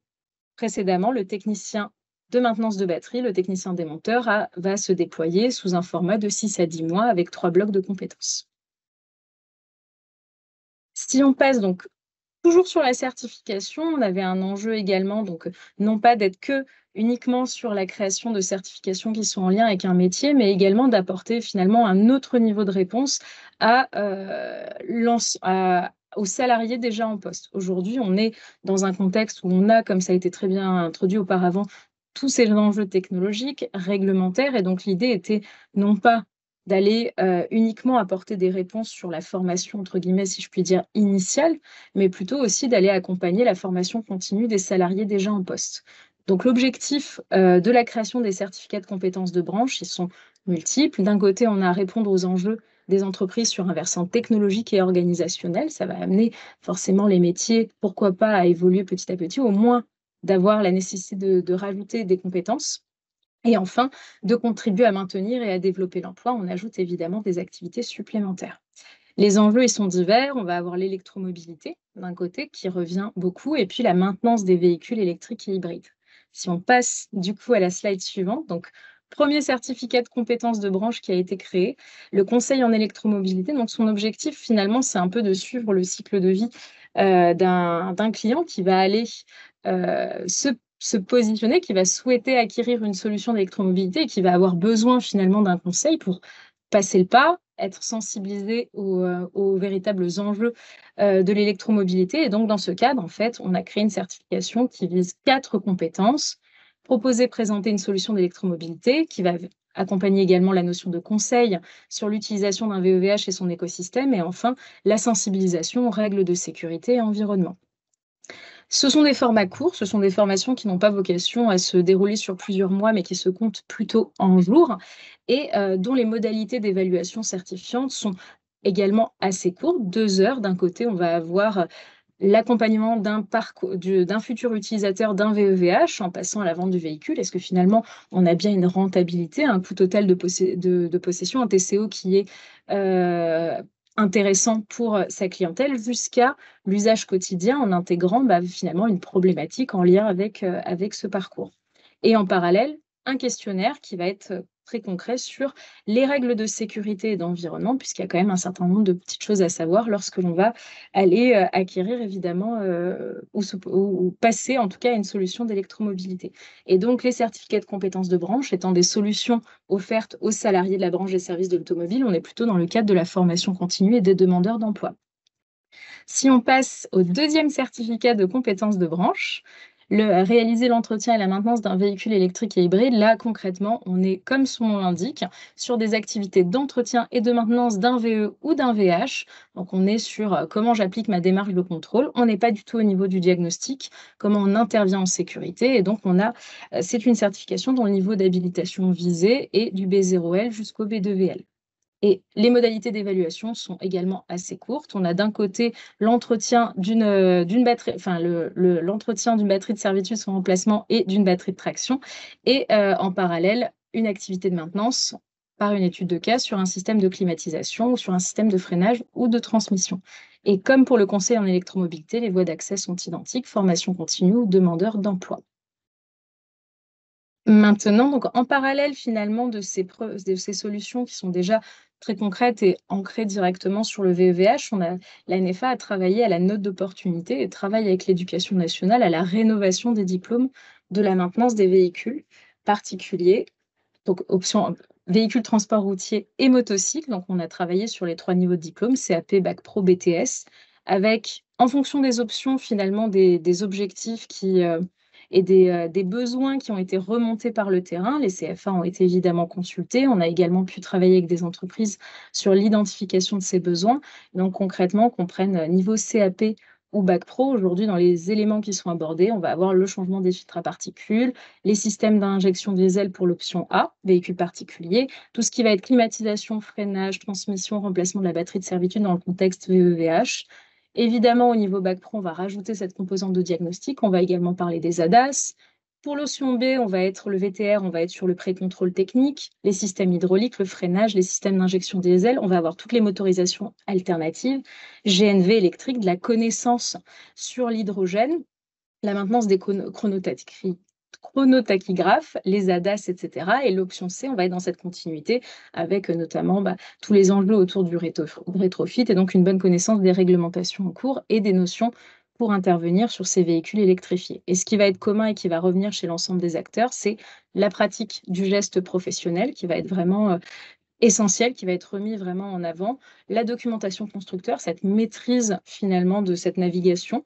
précédemment, le technicien de maintenance de batterie, le technicien démonteur va se déployer sous un format de 6 à 10 mois avec 3 blocs de compétences. Si on passe donc toujours sur la certification, on avait un enjeu également, donc non pas d'être uniquement sur la création de certifications qui sont en lien avec un métier, mais également d'apporter finalement un autre niveau de réponse aux salariés déjà en poste. Aujourd'hui, on est dans un contexte où on a, comme ça a été très bien introduit auparavant, tous ces enjeux technologiques, réglementaires, et donc l'idée était non pas d'aller uniquement apporter des réponses sur la formation, entre guillemets, si je puis dire, initiale, mais plutôt aussi d'aller accompagner la formation continue des salariés déjà en poste. Donc l'objectif de la création des certificats de compétences de branche, ils sont multiples. D'un côté, on a à répondre aux enjeux des entreprises sur un versant technologique et organisationnel. Ça va amener forcément les métiers, pourquoi pas, à évoluer petit à petit, au moins d'avoir la nécessité de rajouter des compétences. Et enfin, de contribuer à maintenir et à développer l'emploi. On ajoute évidemment des activités supplémentaires. Les enjeux, ils sont divers. On va avoir l'électromobilité d'un côté qui revient beaucoup et puis la maintenance des véhicules électriques et hybrides. Si on passe du coup à la slide suivante, donc premier certificat de compétences de branche qui a été créé, le conseil en électromobilité. Donc son objectif finalement, c'est un peu de suivre le cycle de vie d'un client qui va aller se positionner, qui va souhaiter acquérir une solution d'électromobilité et qui va avoir besoin finalement d'un conseil pour passer le pas, être sensibilisé aux véritables enjeux de l'électromobilité. Et donc, dans ce cadre, en fait, on a créé une certification qui vise 4 compétences. Proposer, présenter une solution d'électromobilité qui va accompagner également la notion de conseil sur l'utilisation d'un VEVH et son écosystème. Et enfin, la sensibilisation aux règles de sécurité et environnement. Ce sont des formats courts, ce sont des formations qui n'ont pas vocation à se dérouler sur plusieurs mois, mais qui se comptent plutôt en jours et dont les modalités d'évaluation certifiante sont également assez courtes. 2 heures, d'un côté, on va avoir l'accompagnement d'un futur utilisateur d'un VEVH en passant à la vente du véhicule. Est-ce que finalement, on a bien une rentabilité, un coût total de possession, un TCO qui est intéressant pour sa clientèle, jusqu'à l'usage quotidien en intégrant finalement une problématique en lien avec ce parcours. Et en parallèle, un questionnaire qui va être très concret sur les règles de sécurité et d'environnement, puisqu'il y a quand même un certain nombre de petites choses à savoir lorsque l'on va aller acquérir évidemment ou passer en tout cas à une solution d'électromobilité. Et donc les certificats de compétences de branche étant des solutions offertes aux salariés de la branche des services de l'automobile, on est plutôt dans le cadre de la formation continue et des demandeurs d'emploi. Si on passe au deuxième certificat de compétences de branche, réaliser l'entretien et la maintenance d'un véhicule électrique et hybride, là concrètement, on est, comme son nom l'indique, sur des activités d'entretien et de maintenance d'un VE ou d'un VH. Donc on est sur comment j'applique ma démarche de contrôle. On n'est pas du tout au niveau du diagnostic, comment on intervient en sécurité. Et donc c'est une certification dont le niveau d'habilitation visé est du B0L jusqu'au B2VL. Et les modalités d'évaluation sont également assez courtes. On a d'un côté l'entretien d'une batterie, l'entretien d'une batterie de servitude, son remplacement et d'une batterie de traction. Et en parallèle, une activité de maintenance par une étude de cas sur un système de climatisation ou sur un système de freinage ou de transmission. Et comme pour le conseil en électromobilité, les voies d'accès sont identiques, formation continue ou demandeur d'emploi. Maintenant, donc en parallèle finalement de ces solutions qui sont déjà très concrètes et ancrées directement sur le VEVH, l'ANEFA a travaillé à la note d'opportunité et travaille avec l'Éducation nationale à la rénovation des diplômes de la maintenance des véhicules particuliers, donc option véhicules transport routier et motocycle. Donc on a travaillé sur les 3 niveaux de diplôme, CAP, Bac Pro, BTS, avec en fonction des options finalement des objectifs et des besoins qui ont été remontés par le terrain. Les CFA ont été évidemment consultés. On a également pu travailler avec des entreprises sur l'identification de ces besoins. Donc concrètement, qu'on prenne niveau CAP ou Bac Pro, aujourd'hui, dans les éléments qui sont abordés, on va avoir le changement des filtres à particules, les systèmes d'injection diesel pour l'option A, véhicule particulier, tout ce qui va être climatisation, freinage, transmission, remplacement de la batterie de servitude dans le contexte VEVH. Évidemment, au niveau Bac Pro, on va rajouter cette composante de diagnostic. On va également parler des ADAS. Pour l'option B, le VTR, on va être sur le pré-contrôle technique, les systèmes hydrauliques, le freinage, les systèmes d'injection diesel. On va avoir toutes les motorisations alternatives, GNV électrique, de la connaissance sur l'hydrogène, la maintenance des chronotachygraphes, les ADAS, etc. Et l'option C, on va être dans cette continuité avec notamment tous les enjeux autour du rétrofit et donc une bonne connaissance des réglementations en cours et des notions pour intervenir sur ces véhicules électrifiés. Et ce qui va être commun et qui va revenir chez l'ensemble des acteurs, c'est la pratique du geste professionnel qui va être vraiment essentiel, qui va être remis vraiment en avant, la documentation constructeur, cette maîtrise finalement de cette navigation,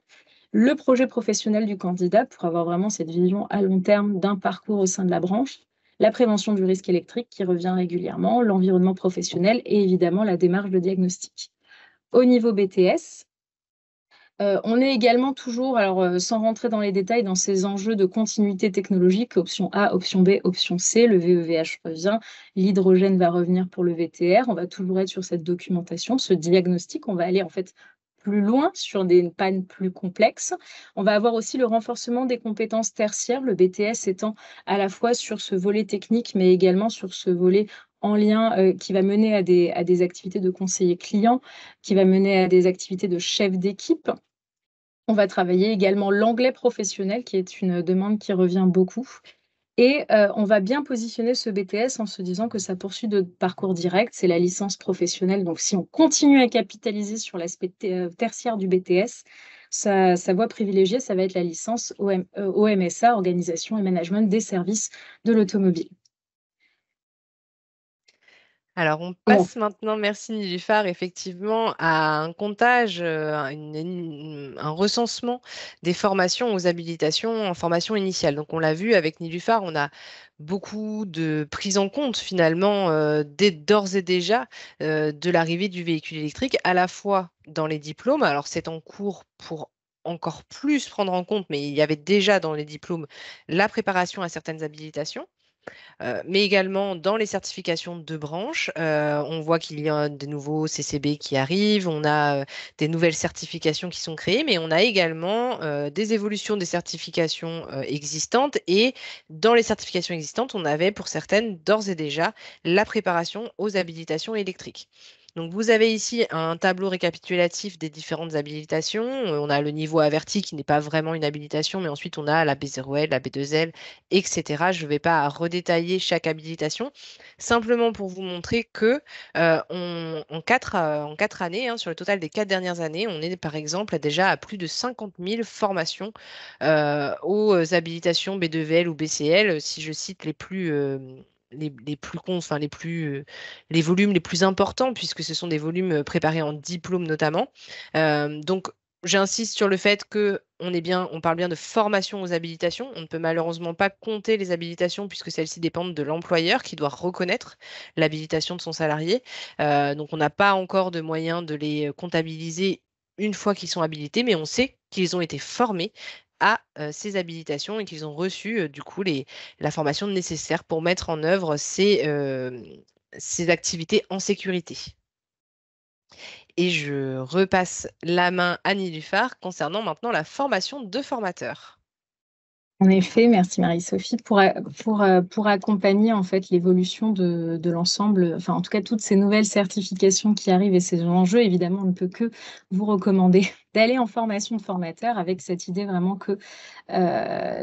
le projet professionnel du candidat pour avoir vraiment cette vision à long terme d'un parcours au sein de la branche, la prévention du risque électrique qui revient régulièrement, l'environnement professionnel et évidemment la démarche de diagnostic. Au niveau BTS, On est également toujours, alors sans rentrer dans les détails, dans ces enjeux de continuité technologique, option A, option B, option C, le VEVH revient, l'hydrogène va revenir pour le VTR, on va toujours être sur cette documentation, ce diagnostic, on va aller en fait plus loin sur des pannes plus complexes. On va avoir aussi le renforcement des compétences tertiaires, le BTS étant à la fois sur ce volet technique, mais également sur ce volet en lien qui va mener à des activités de conseiller client, qui va mener à des activités de chef d'équipe. On va travailler également l'anglais professionnel, qui est une demande qui revient beaucoup. Et on va bien positionner ce BTS en se disant que sa poursuite de parcours direct, c'est la licence professionnelle. Donc, si on continue à capitaliser sur l'aspect tertiaire du BTS, sa voie privilégiée, ça va être la licence OMSA, Organisation et Management des services de l'automobile. Alors, on passe maintenant, merci Nilüfer, effectivement, à un comptage, un recensement des formations aux habilitations en formation initiale. Donc, on l'a vu avec Nilüfer, on a beaucoup de prise en compte finalement d'ores et déjà de l'arrivée du véhicule électrique, à la fois dans les diplômes. Alors, c'est en cours pour encore plus prendre en compte, mais il y avait déjà dans les diplômes la préparation à certaines habilitations. Mais également dans les certifications de branche, on voit qu'il y a des nouveaux CCB qui arrivent, on a des nouvelles certifications qui sont créées, mais on a également des évolutions des certifications existantes. Et dans les certifications existantes, on avait pour certaines d'ores et déjà la préparation aux habilitations électriques. Donc, vous avez ici un tableau récapitulatif des différentes habilitations. On a le niveau averti qui n'est pas vraiment une habilitation, mais ensuite on a la B0L, la B2L, etc. Je ne vais pas redétailler chaque habilitation, simplement pour vous montrer que en 4 années, hein, sur le total des 4 dernières années, on est par exemple déjà à plus de 50 000 formations aux habilitations B2VL ou BCL, si je cite les volumes les plus importants, puisque ce sont des volumes préparés en diplôme notamment. Donc, j'insiste sur le fait que on parle bien de formation aux habilitations. On ne peut malheureusement pas compter les habilitations puisque celles-ci dépendent de l'employeur qui doit reconnaître l'habilitation de son salarié. Donc, on n'a pas encore de moyens de les comptabiliser une fois qu'ils sont habilités, mais on sait qu'ils ont été formés à ces habilitations et qu'ils ont reçu du coup la formation nécessaire pour mettre en œuvre ces activités en sécurité. Et je repasse la main à Nilüfer concernant maintenant la formation de formateurs. En effet, merci Marie-Sophie pour accompagner en fait l'évolution de l'ensemble, enfin en tout cas toutes ces nouvelles certifications qui arrivent et ces enjeux. Évidemment, on ne peut que vous recommander d'aller en formation de formateur avec cette idée vraiment que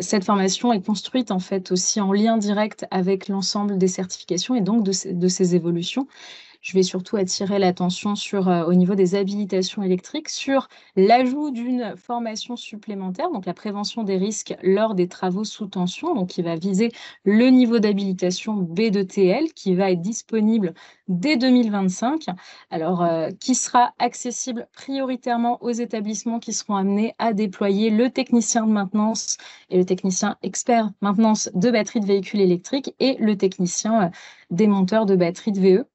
cette formation est construite en fait aussi en lien direct avec l'ensemble des certifications et donc de ces évolutions. Je vais surtout attirer l'attention au niveau des habilitations électriques, sur l'ajout d'une formation supplémentaire, donc la prévention des risques lors des travaux sous tension, donc qui va viser le niveau d'habilitation B2TL, qui va être disponible dès 2025, alors qui sera accessible prioritairement aux établissements qui seront amenés à déployer le technicien de maintenance et le technicien expert maintenance de batteries de véhicules électriques et le technicien démonteur de batteries de VE.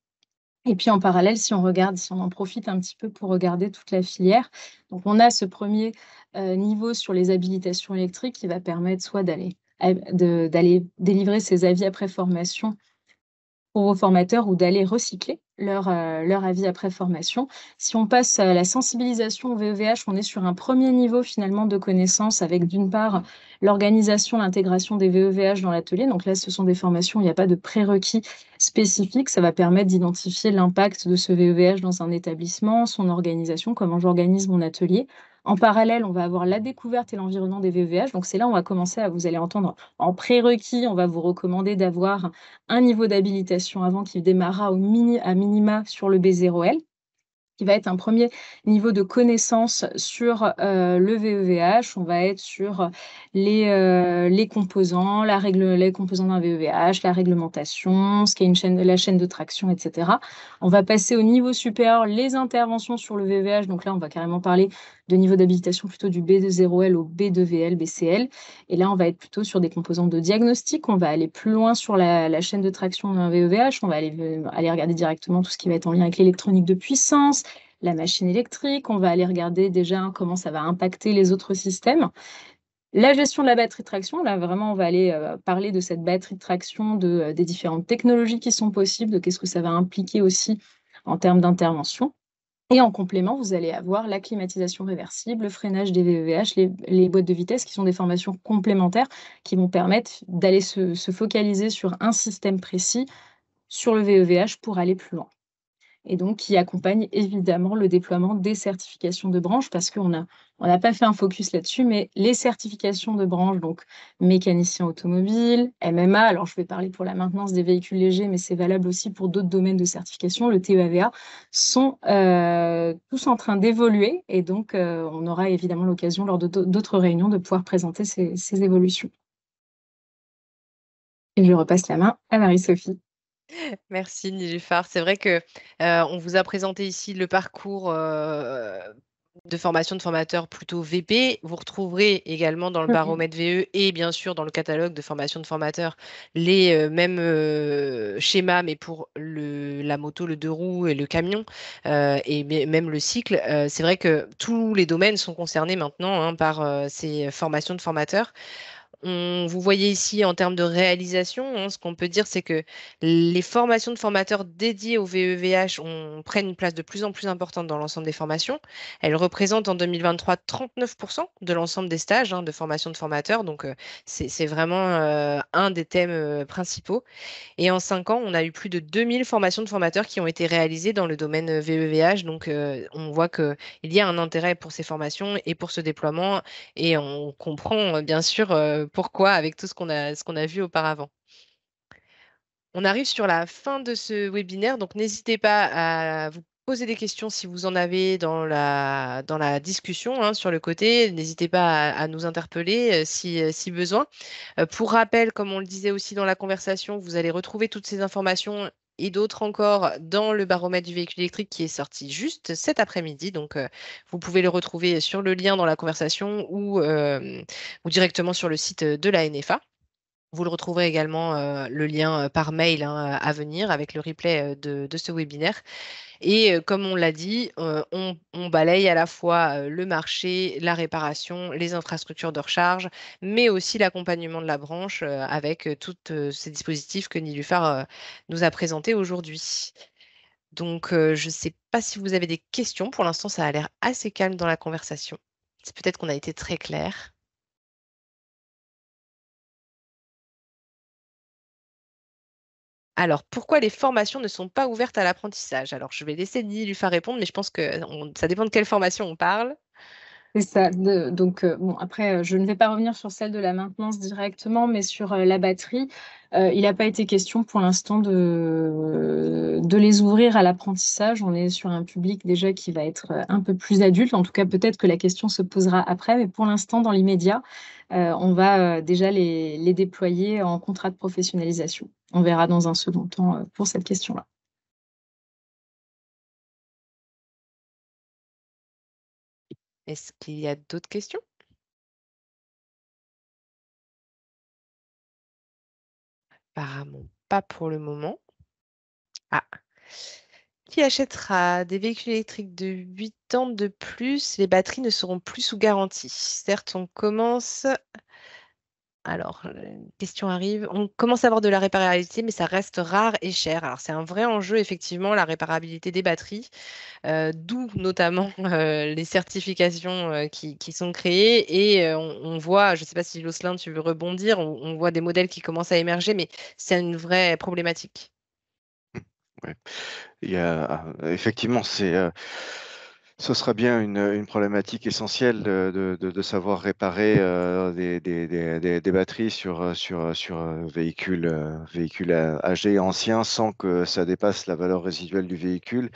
Et puis en parallèle, si on en profite un petit peu pour regarder toute la filière, donc on a ce premier niveau sur les habilitations électriques qui va permettre soit d'aller délivrer ses avis après formation pour vos formateurs ou d'aller recycler leur avis après formation. Si on passe à la sensibilisation au VEVH, on est sur un premier niveau finalement de connaissances avec d'une part l'organisation, l'intégration des VEVH dans l'atelier. Donc là, ce sont des formations, il n'y a pas de prérequis spécifiques. Ça va permettre d'identifier l'impact de ce VEVH dans un établissement, son organisation, comment j'organise mon atelier. En parallèle, on va avoir la découverte et l'environnement des VEVH. Donc c'est là où on va commencer vous allez entendre en prérequis, on va vous recommander d'avoir un niveau d'habilitation avant qui démarrera à minima sur le B0L, qui va être un premier niveau de connaissance sur le VEVH. On va être sur les composants, les composants d'un VEVH, la réglementation, ce qu'est la chaîne de traction, etc. On va passer au niveau supérieur, les interventions sur le VEVH. Donc là, on va carrément parler de niveau d'habilitation plutôt du B2.0L au B2VL, BCL. Et là, on va être plutôt sur des composants de diagnostic. On va aller plus loin sur la chaîne de traction d'un VEVH. On va aller regarder directement tout ce qui va être en lien avec l'électronique de puissance, la machine électrique, on va aller regarder déjà comment ça va impacter les autres systèmes. La gestion de la batterie de traction, là vraiment on va aller parler de cette batterie de traction, des différentes technologies qui sont possibles, de qu'est-ce que ça va impliquer aussi en termes d'intervention. Et en complément, vous allez avoir la climatisation réversible, le freinage des VEVH, les boîtes de vitesse qui sont des formations complémentaires qui vont permettre d'aller se focaliser sur un système précis, sur le VEVH pour aller plus loin. Et donc qui accompagne évidemment le déploiement des certifications de branche parce qu'on n'a pas fait un focus là-dessus, mais les certifications de branche, donc mécanicien automobile, MMA, alors je vais parler pour la maintenance des véhicules légers, mais c'est valable aussi pour d'autres domaines de certification, le TEAVA, sont tous en train d'évoluer et donc on aura évidemment l'occasion lors d'autres réunions de pouvoir présenter ces évolutions. Et je repasse la main à Marie-Sophie. Merci Néluphar. C'est vrai que on vous a présenté ici le parcours de formation de formateurs plutôt VP. Vous retrouverez également dans le baromètre VE et bien sûr dans le catalogue de formation de formateurs les mêmes schémas, mais pour la moto, le deux roues et le camion et même le cycle. C'est vrai que tous les domaines sont concernés maintenant hein, par ces formations de formateurs. Vous voyez ici en termes de réalisation, hein, ce qu'on peut dire, c'est que les formations de formateurs dédiées au VEVH prennent une place de plus en plus importante dans l'ensemble des formations. Elles représentent en 2023 39% de l'ensemble des stages hein, de formation de formateurs. Donc, c'est vraiment un des thèmes principaux. Et en 5 ans, on a eu plus de 2000 formations de formateurs qui ont été réalisées dans le domaine VEVH. Donc, on voit qu'il y a un intérêt pour ces formations et pour ce déploiement. Et on comprend bien sûr pourquoi avec tout ce qu'on a vu auparavant. On arrive sur la fin de ce webinaire, donc n'hésitez pas à vous poser des questions si vous en avez dans la discussion hein, sur le côté. N'hésitez pas à nous interpeller si besoin. Pour rappel, comme on le disait aussi dans la conversation, vous allez retrouver toutes ces informations et d'autres encore dans le baromètre du véhicule électrique qui est sorti juste cet après-midi. Donc, vous pouvez le retrouver sur le lien dans la conversation ou directement sur le site de la NFA. Vous le retrouverez également le lien par mail hein, à venir avec le replay de ce webinaire. Et comme on l'a dit, on balaye à la fois le marché, la réparation, les infrastructures de recharge, mais aussi l'accompagnement de la branche avec tous ces dispositifs que Néluphar nous a présentés aujourd'hui. Donc, je ne sais pas si vous avez des questions. Pour l'instant, ça a l'air assez calme dans la conversation. C'est peut-être qu'on a été très clair. Alors, pourquoi les formations ne sont pas ouvertes à l'apprentissage? Alors, je vais laisser Néluphar répondre, mais je pense que ça dépend de quelle formation on parle. C'est ça. Donc, bon, après, je ne vais pas revenir sur celle de la maintenance directement, mais sur la batterie, il n'a pas été question pour l'instant de les ouvrir à l'apprentissage. On est sur un public déjà qui va être un peu plus adulte. En tout cas, peut-être que la question se posera après, mais pour l'instant, dans l'immédiat, on va déjà les déployer en contrat de professionnalisation. On verra dans un second temps pour cette question-là. Est-ce qu'il y a d'autres questions? Apparemment pas pour le moment. Ah. Qui achètera des véhicules électriques de 8 ans de plus? Les batteries ne seront plus sous garantie. Certes, on commence. Alors, une question arrive. On commence à avoir de la réparabilité, mais ça reste rare et cher. Alors, c'est un vrai enjeu, effectivement, la réparabilité des batteries, d'où notamment les certifications qui sont créées. Et on voit, je ne sais pas si Jocelyn, tu veux rebondir, on voit des modèles qui commencent à émerger, mais c'est une vraie problématique. Ouais. Effectivement, ce sera bien une problématique essentielle de savoir réparer des batteries sur véhicules âgés, anciens, sans que ça dépasse la valeur résiduelle du véhicule.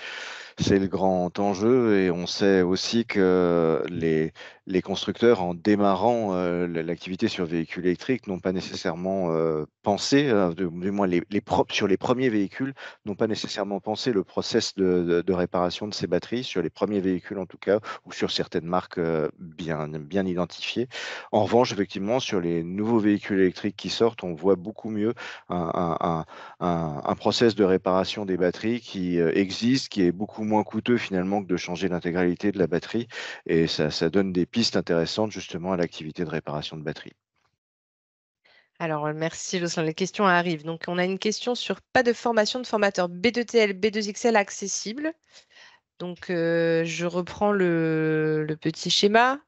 C'est le grand enjeu et on sait aussi que les constructeurs, en démarrant l'activité sur véhicules électriques, n'ont pas nécessairement pensé, du moins sur les premiers véhicules, n'ont pas nécessairement pensé le process de réparation de ces batteries, sur les premiers véhicules en tout cas, ou sur certaines marques bien identifiées. En revanche, effectivement, sur les nouveaux véhicules électriques qui sortent, on voit beaucoup mieux un process de réparation des batteries qui existe, qui est beaucoup moins coûteux finalement que de changer l'intégralité de la batterie et ça donne des pistes intéressantes justement à l'activité de réparation de batterie. Alors, merci Jocelyn. Les questions arrivent. Donc, on a une question sur pas de formation de formateur B2TL, B2XL accessible. Donc, je reprends le petit schéma.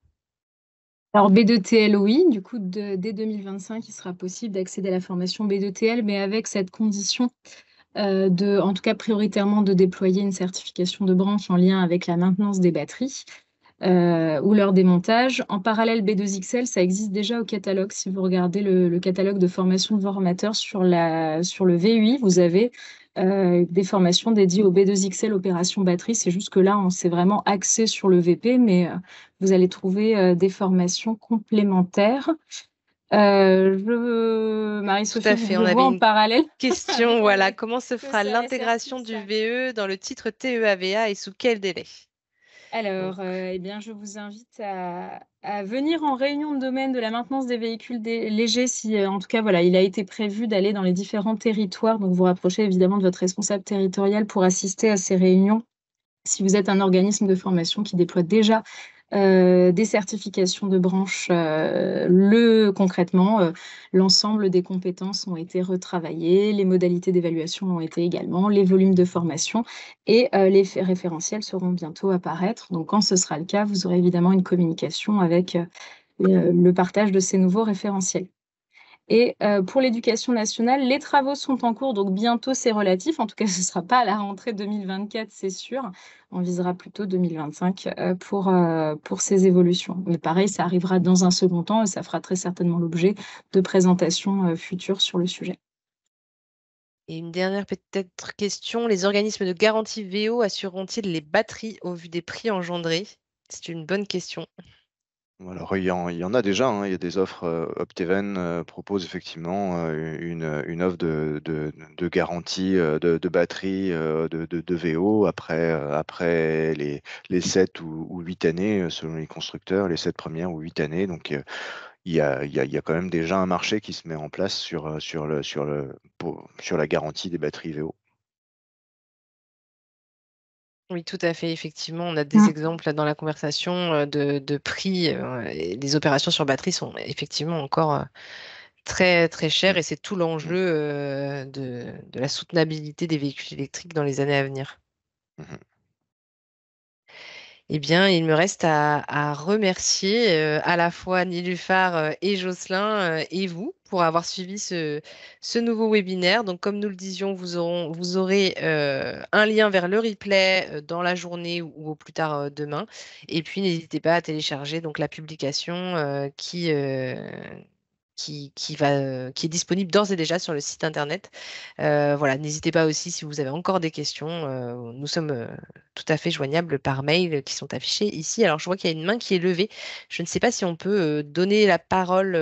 Alors B2TL, oui, du coup, dès 2025, il sera possible d'accéder à la formation B2TL, mais avec cette condition en tout cas prioritairement, de déployer une certification de branche en lien avec la maintenance des batteries ou leur démontage. En parallèle, B2XL, ça existe déjà au catalogue. Si vous regardez le catalogue de formation de formateurs sur le VUI, vous avez des formations dédiées au B2XL opération batterie. C'est juste que là, on s'est vraiment axé sur le VP, mais vous allez trouver des formations complémentaires. Tout Marie-Sophie, à fait. je On avait vois en une parallèle question, avec voilà. Comment se que fera c'est l'intégration récertif, du ça. VE dans le titre TEAVA et sous quel délai? Donc, Alors, eh bien, je vous invite à venir en réunion de domaine de la maintenance des véhicules légers si, en tout cas, voilà, il a été prévu d'aller dans les différents territoires. Donc, vous rapprochez évidemment de votre responsable territorial pour assister à ces réunions. Si vous êtes un organisme de formation qui déploie déjà des certifications de branche, concrètement, l'ensemble des compétences ont été retravaillées, les modalités d'évaluation l'ont été également, les volumes de formation et les référentiels seront bientôt à apparaître. Donc, quand ce sera le cas, vous aurez évidemment une communication avec le partage de ces nouveaux référentiels. Et pour l'éducation nationale, les travaux sont en cours, donc bientôt c'est relatif. En tout cas, ce ne sera pas à la rentrée 2024, c'est sûr. On visera plutôt 2025 pour ces évolutions. Mais pareil, ça arrivera dans un second temps et ça fera très certainement l'objet de présentations futures sur le sujet. et une dernière peut-être question. Les organismes de garantie VO assureront-ils les batteries au vu des prix engendrés? C'est une bonne question. Alors il y en a déjà, hein, il y a des offres, Opteven, propose effectivement, une offre de garantie, de batterie, de VO après les 7 ou 8 années, selon les constructeurs, les 7 premières ou 8 années. Donc il y a quand même déjà un marché qui se met en place sur la garantie des batteries VO. Oui, tout à fait. Effectivement, on a des Mm. exemples là dans la conversation de prix. Et les opérations sur batterie sont effectivement encore très, très chères et c'est tout Mmh. l'enjeu de la soutenabilité des véhicules électriques dans les années à venir. Mmh. Eh bien, il me reste à remercier à la fois Niluffar et Jocelyn et vous pour avoir suivi ce nouveau webinaire. Donc, comme nous le disions, vous aurez un lien vers le replay dans la journée ou au plus tard demain. Et puis, n'hésitez pas à télécharger donc, la publication qui est disponible d'ores et déjà sur le site internet. Voilà, n'hésitez pas aussi si vous avez encore des questions. Nous sommes tout à fait joignables par mail qui sont affichés ici. Alors, je vois qu'il y a une main qui est levée. Je ne sais pas si on peut donner la parole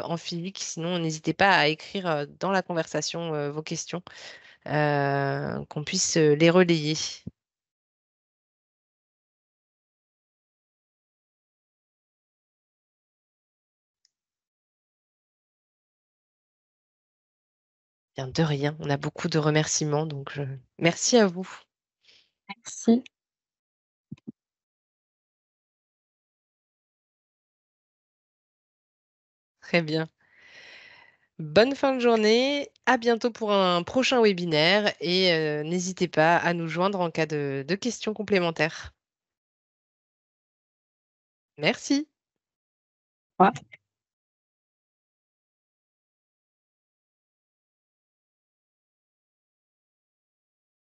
en physique, sinon n'hésitez pas à écrire dans la conversation vos questions, qu'on puisse les relayer. Bien, de rien, on a beaucoup de remerciements, donc merci à vous. Merci. Très bien. Bonne fin de journée, à bientôt pour un prochain webinaire et n'hésitez pas à nous joindre en cas de questions complémentaires. Merci. Au revoir.